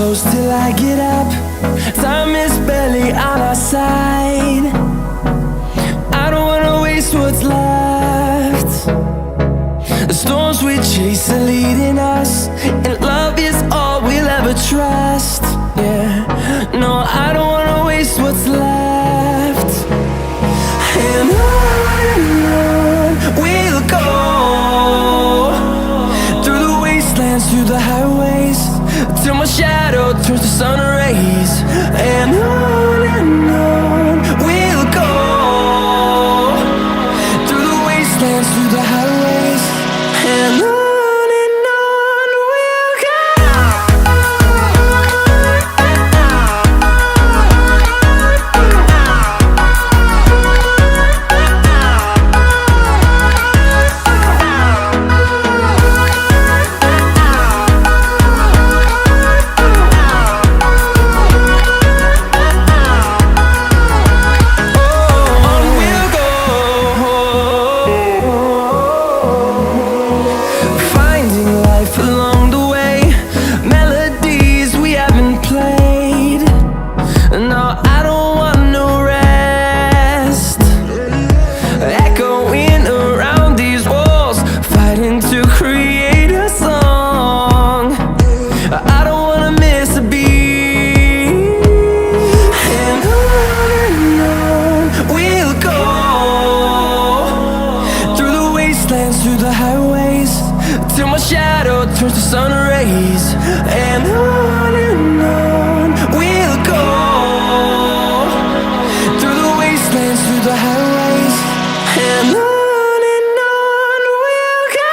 close till I get up. Time is barely on our side. I don't wanna waste what's left. The storms we chase are leading us, and love is all we'll ever trust. Yeah, no, I don't wanna waste what's left. And on we'll go, through the wastelands, through the highways, till my shadow turns to sun rays. And on we'll go, through the wastelands, through the highways, and on we'll go. Through the highways, till my shadow turns to sun rays. And on we'll go, through the wastelands, through the highways, and on we'll go.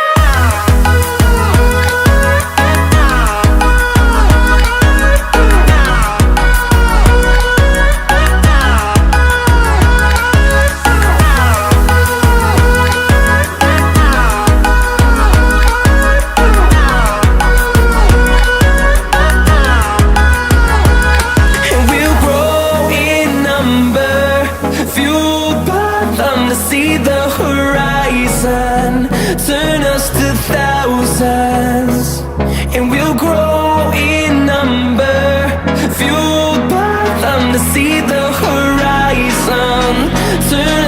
See the horizon, turn us to thousands, and we'll grow in number, fueled by them to see the horizon, turn